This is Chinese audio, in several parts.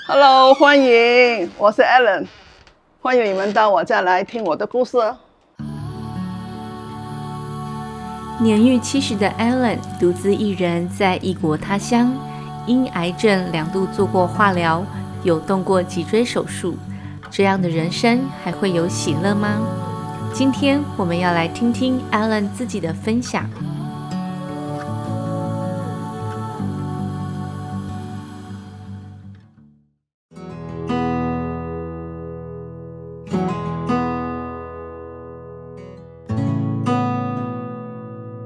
Hello， 欢迎，我是 Alan， 欢迎你们到我家来听我的故事。年逾70的 Alan 独自一人在异国他乡，因癌症2度做过化疗，有动过脊椎手术。这样的人生还会有喜乐吗？今天我们要来听听 Alan 自己的分享。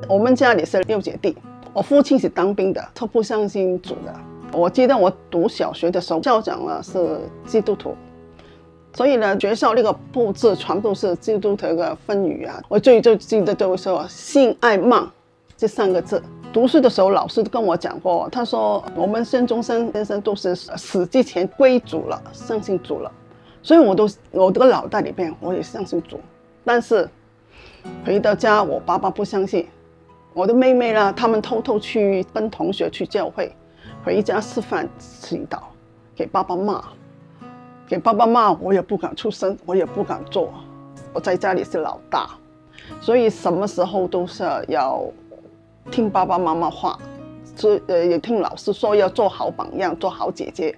我们家里是6姐弟，我父亲是当兵的，他不相信主的。我记得我读小学的时候，校长呢是基督徒，所以呢学校那个布置全部是基督徒的分语啊。我最记得就是说信爱望这3个字。读书的时候老师跟我讲过，他说我们孙中山先生都是死之前归主了，相信主了，所以我的脑袋里边我也相信主。但是回到家，我爸爸不相信。我的妹妹呢，他们偷偷去跟同学去教会，回家吃饭祈祷，给爸爸骂，我也不敢出声，我也不敢做。我在家里是老大，所以什么时候都是要听爸爸妈妈话，也听老师说要做好榜样，做好姐姐。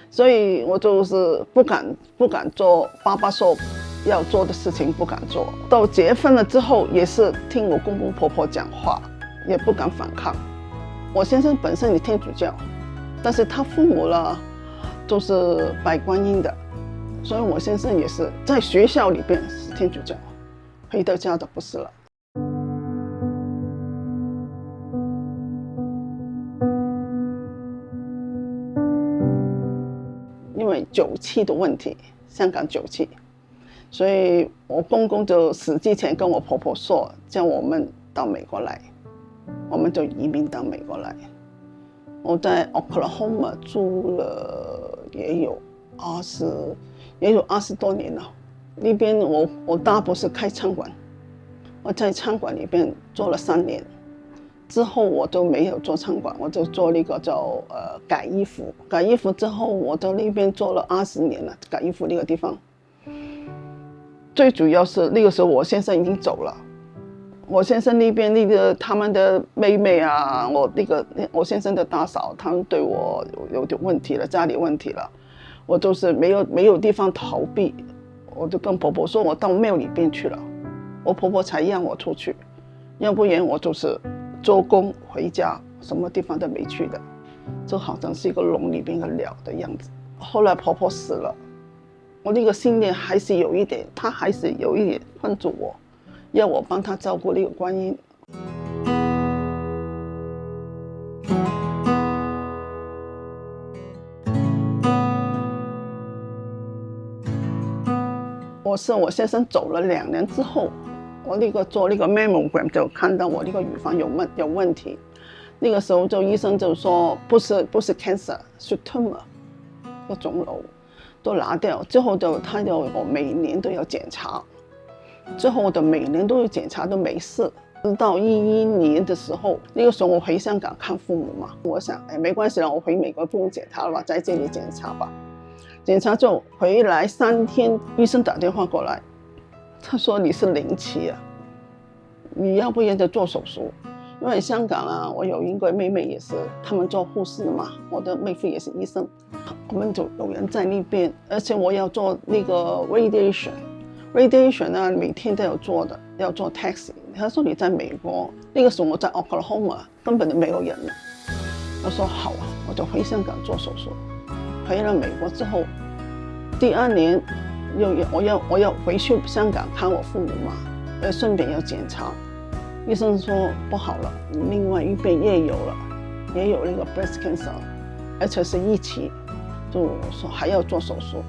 所以我就是不敢做爸爸说要做的事情，不敢做。到结婚了之后，也是听我公公婆婆讲话，也不敢反抗。我先生本身也天主教，但是他父母呢都是拜观音的，所以我先生也是在学校里边是天主教，回到家的不是了。因为9·7的问题，香港9·7。所以我公公就死之前跟我婆婆说，叫我们到美国来，我们就移民到美国来。我在 Oklahoma 住了也有20多年了。那边我大伯是开餐馆，我在餐馆里边做了3年，之后我就没有做餐馆，我就做那个叫改衣服。改衣服之后，我在那边做了20年了，改衣服那个地方。最主要是那个时候我先生已经走了，我先生那边他们的妹妹啊，我先生的大嫂，他们对我有点问题了，家里问题了，我就是没有地方逃避，我就跟婆婆说我到庙里边去了，我婆婆才让我出去，要不然我就是做工回家，什么地方都没去的，就好像是一个笼里边的鸟的样子。后来婆婆死了，我那个心里还是有一点，他还是有一点困住我，要我帮他照顾那个观音。我先生走了2年之后，我做那个 mammogram 就看到我那个乳房有问题，那个时候医生就说不是 cancer， 是 tumor， 个肿瘤。都拿掉之后我每年都要检查，之后我每年都有检查都没事。直到2011年的时候，那个时候我回香港看父母嘛，我想没关系了，我回美国不用检查了吧，在这里检查吧。检查就回来3天，医生打电话过来，他说你是零期啊，你要不然就做手术。因为香港啊，我有一个妹妹也是，他们做护士嘛，我的妹夫也是医生，我们就有人在那边，而且我要做那个 radiation 呢，每天都要做的，要做 taxi。他说你在美国，那个时候我在 Oklahoma 根本就没有人了。我说好啊，我就回香港做手术。回了美国之后，第2年我要回去香港看我父母嘛，顺便要检查。医生说不好了，你另外一边也有那个 breast cancer， 而且是1期，就说还要做手术。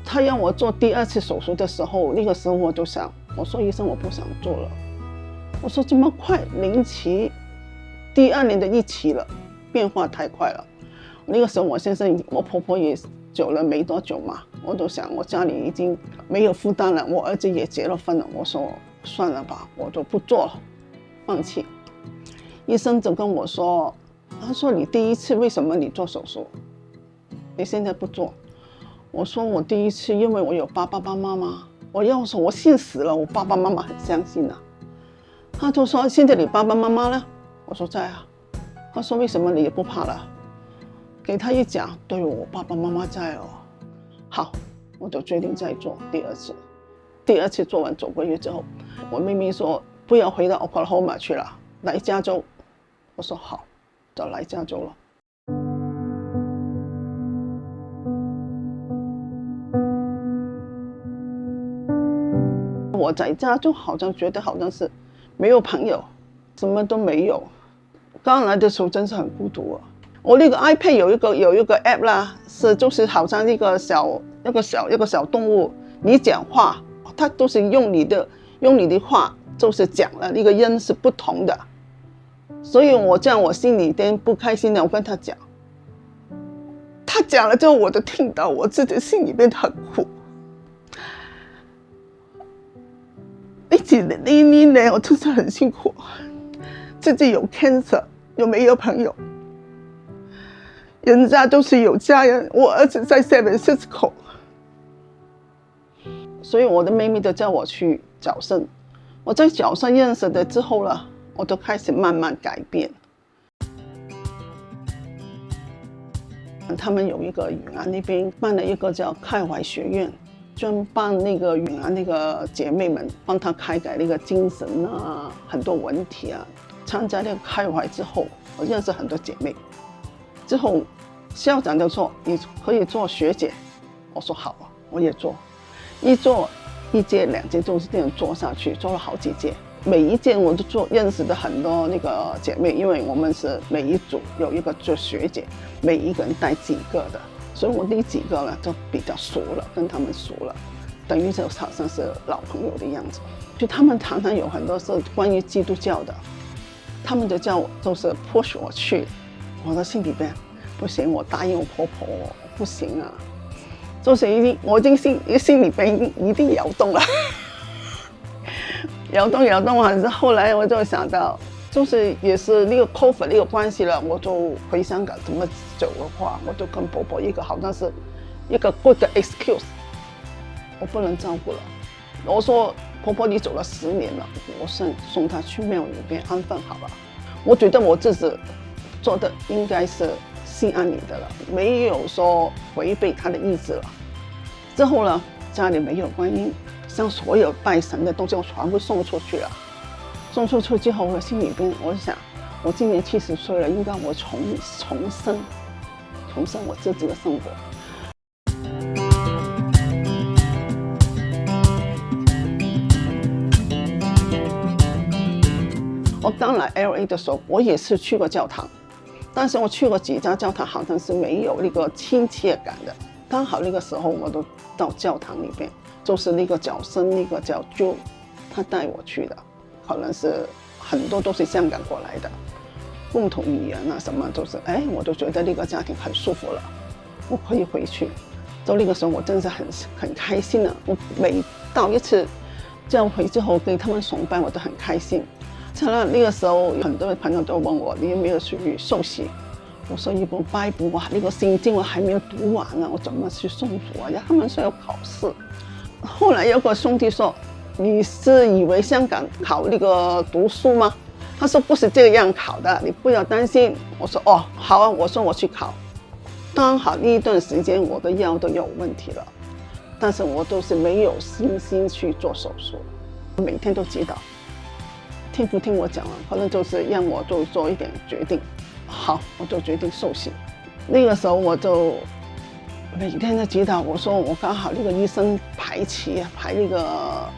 他让我做第2次手术的时候，那个时候我就想，我说医生我不想做了，我说这么快0期，第2年的1期了，变化太快了。那个时候我先生我婆婆也走了没多久嘛，我就想我家里已经没有负担了，我儿子也结了婚了，我说算了吧，我就不做了，放弃。医生就跟我说，他说你第1次为什么你做手术？你现在不做？我说我第一次，因为我有爸爸妈妈，我要说我信死了，我爸爸妈妈很相信啊。他就说现在你爸爸妈妈呢？我说在啊。他说为什么你也不怕了？给他一讲，对，我爸爸妈妈在哦。好，我就决定再做第二次。第二次做完9个月之后，我妹妹说不要回到 Oklahoma 去了，来加州。我说好，就来加州了。我在加州好像觉得好像是没有朋友，什么都没有。刚来的时候真是很孤独啊。我那个 iPad 有一个 app 啦，就是好像一个小动物，你讲话，它都是用你的话就是讲了，那个音是不同的。所以我这样我心里边不开心的，我跟他讲，他讲了之后我都听到，我自己心里边很苦。那一年我真是很辛苦，自己有 cancer， 又没有朋友，人家都是有家人，我儿子在 San Francisco， 所以我的妹妹就叫我去角胜。我在角胜认识的之后了，我就开始慢慢改变。他们有一个云南那边办了一个叫开怀学院，专帮那个云南那个姐妹们帮她开改那个精神啊，很多问题啊。参加那个开怀之后，我认识很多姐妹。之后校长就说你可以做学姐，我说好啊，我也做。一做1届2届就是这样做下去，做了好几届。每一届我都认识的很多那个姐妹，因为我们是每一组有一个做学姐，每一个人带几个的，所以我那几个呢就比较熟了，跟他们熟了，等于就好像是老朋友的样子。就他们常常有很多是关于基督教的，他们就叫我就是 push 我去，我的心里边不行，我答应我婆婆不行啊，就是我已经心里边一定摇动了。摇动，还是后来我就想到，就是也是那个 COVID 那个关系了，我就回香港怎么走的话，我就跟婆婆一个好像是一个 good excuse， 我不能照顾了。我说婆婆你走了10年了，我送她去庙里边安分好了。我觉得我自己做的应该是心安理得了，没有说违背她的意志了。之后呢，家里没有观音。将所有拜神的东西我全部送出去了。送出去之后，我心里边我想，我今年70岁了，应该我重生我自己的生活。我刚来 LA 的时候，我也是去过教堂，但是我去过几家教堂，好像是没有那个亲切感的。刚好那个时候，我都到教堂里边。就是那个角生，那个叫 Joe， 他带我去的，可能是很多都是香港过来的，共同语言啊什么都是，我都觉得那个家庭很舒服了，我可以回去。到那个时候我真是很开心了，我每到一次教会之后给他们崇拜，我都很开心。后来那个时候很多朋友都问我，你有没有去受洗？我说一本 Bible 哇，那个圣经我还没有读完啊，我怎么去送主啊？他们说要考试。后来有个兄弟说：“你是以为香港考那个读书吗？”他说：“不是这样考的，你不要担心。”我说：“哦，好啊。”我说我去考。刚好那一段时间我的腰都有问题了，但是我都是没有信心去做手术，每天都祈祷。天父听我讲了，可能就是让我做一点决定。好，我就决定受洗。那个时候我就每天在祈祷，我说我刚好那个医生排那个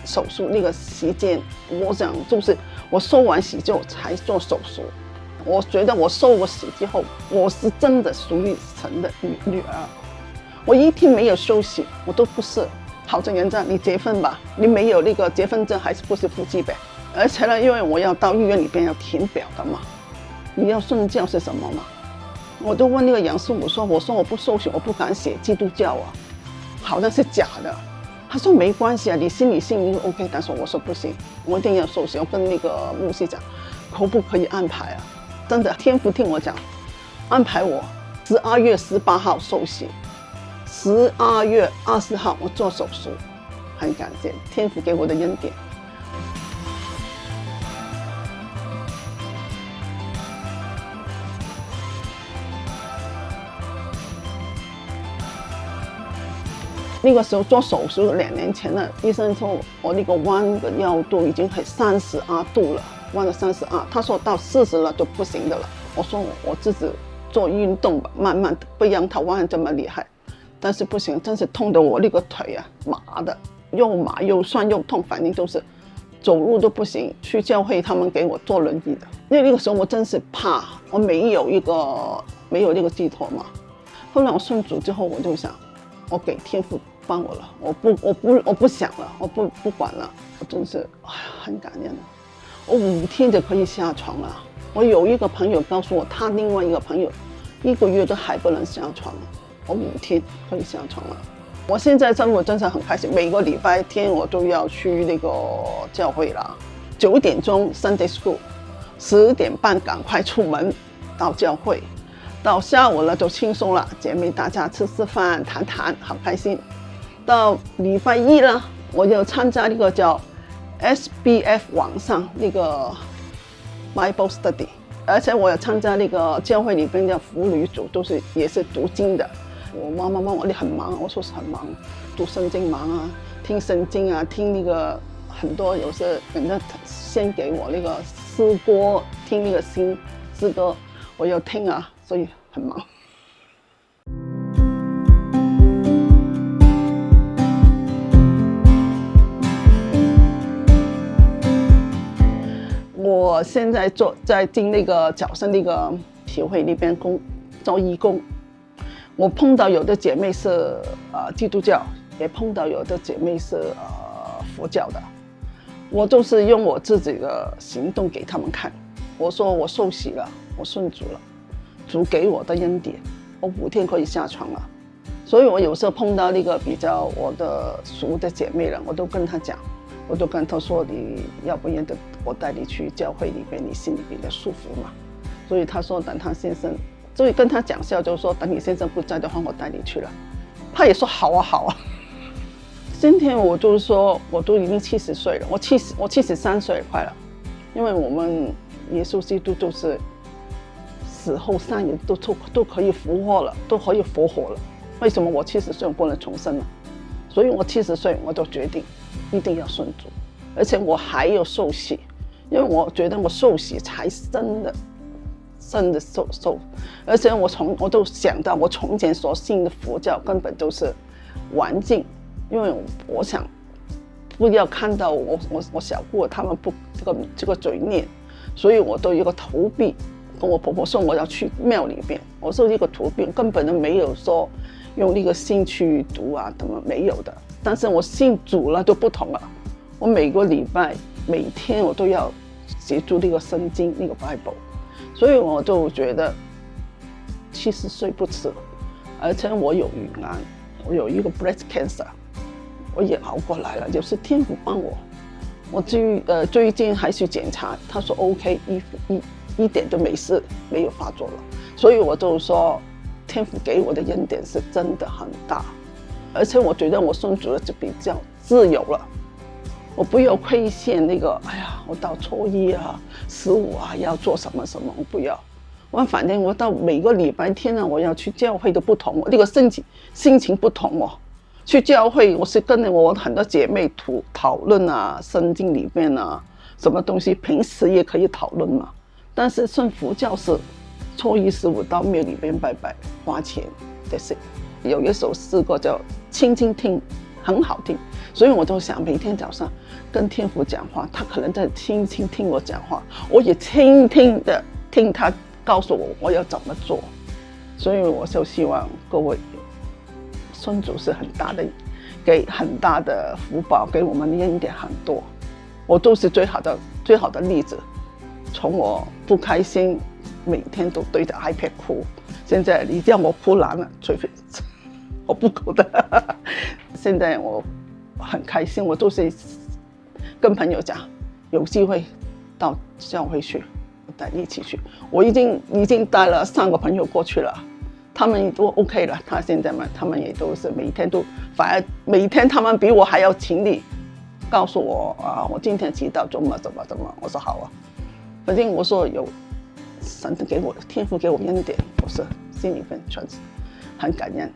手术那个时间，我想就是我受完洗之后才做手术。我觉得我受过洗之后，我是真的属于神的女儿。我一天没有休息，我都不是。好像人家你结婚吧，你没有那个结婚证还是不是夫妻呗？而且呢，因为我要到医院里边要填表的嘛，你要信教是什么嘛？我都问那个杨师傅说，我说我不受洗，我不敢写基督教啊，好像是假的。他说没关系啊，你心里信就 OK。但是我说不行，我一定要受洗。我跟那个牧师讲，可不可以安排啊？真的，天父听我讲，安排我12月18号受洗，12月20号我做手术，很感谢天父给我的恩典。那个时候做手术2年前了，医生说我那个弯的药度已经很32度了，弯了32，他说到40了就不行的了。我说我自己做运动吧，慢慢的，不让它弯这么厉害。但是不行，真是痛得我那个腿啊麻的，又麻又酸又痛，反正都是走路都不行。去教会他们给我坐轮椅的，因为那个时候我真是怕，我没有那个寄托嘛。后来我信主之后，我就想，我给天父帮我了，我不想了，我不管了，我真是很感恩了。我5天就可以下床了。我有一个朋友告诉我，他另外一个朋友1个月都还不能下床，我5天可以下床了。我现在生活真是很开心，每个礼拜天我都要去那个教会了，9点钟 Sunday School， 10点半赶快出门到教会，到下午了就轻松了，姐妹大家吃饭谈谈，好开心。到礼拜一了，我就参加那个叫 SBF 网上那个 Bible Study， 而且我有参加那个教会里边的妇女组，也是读经的。我妈妈问我你很忙，我说是很忙，读圣经忙啊，听圣经啊，听那个很多有些人家先给我那个诗歌，听那个新诗歌，我要听啊，所以很忙。我现在在进那个角生那个协会那边做义工，我碰到有的姐妹是基督教，也碰到有的姐妹是佛教的，我都是用我自己的行动给他们看。我说我受洗了，我信主了，主给我的恩典，我5天可以下床了。所以我有时候碰到那个比较我的熟的姐妹了，我都跟她讲。我就跟他说，你要不然的我带你去教会里边，你心里比较舒服嘛。所以他说等他先生，所以跟他讲笑，就是说等你先生不在的话，我带你去了。他也说好啊好啊。今天我就是说，我都已经70岁了，我73岁快了，因为我们耶稣基督就是死后3日都可以复活了，都可以复活了。为什么我70岁我不能重生呢？所以我70岁我就决定一定要信主，而且我还要受洗，因为我觉得我受洗才真的受，而且我都想到我从前所信的佛教根本都是玩境，因为我想不要看到我小姑他们不这个嘴念，所以我都有一个逃避。跟我婆婆说我要去庙里边，我说这个逃避根本都没有说用那个心去读啊，怎么没有的？但是我信主了就不同了，我每个礼拜每天我都要写出那个圣经那个 Bible， 所以我就觉得70岁不迟，而且我有乳癌，我有一个 breast cancer， 我也熬过来了，就是天父帮我。我最近还去检查，他说 OK， 一点就没事，没有发作了，所以我就说天父给我的恩典是真的很大，而且我觉得我信主了就比较自由了，我不要亏欠那个，哎呀，我到初1啊、15啊要做什么，我不要。我反正我到每个礼拜天啊，我要去教会的不同，那个心情不同哦。去教会，我是跟着我很多姐妹讨论啊，圣经里面啊，什么东西平时也可以讨论嘛。但是信佛教是初1、15到庙里边拜拜，花钱的事。有一首诗歌叫《轻轻听》，很好听，所以我就想每天早上跟天父讲话，他可能在轻轻听我讲话，我也轻轻的听他告诉我要怎么做。所以我就希望各位信主是很大的，给很大的福报，给我们的恩典很多。我都是最好的例子。从我不开心，每天都对着 iPad 哭，现在你叫我哭难了，除非我不哭的。现在我很开心，我都是跟朋友讲，有机会到教会去，我带你一起去。我已经带了3个朋友过去了，他们都 OK 了。他们也都是每天都，反而每天他们比我还要勤力，告诉我我今天祈祷怎么。我说好啊，反正我说有神给我天父给我恩典，我是心里面全是很感恩。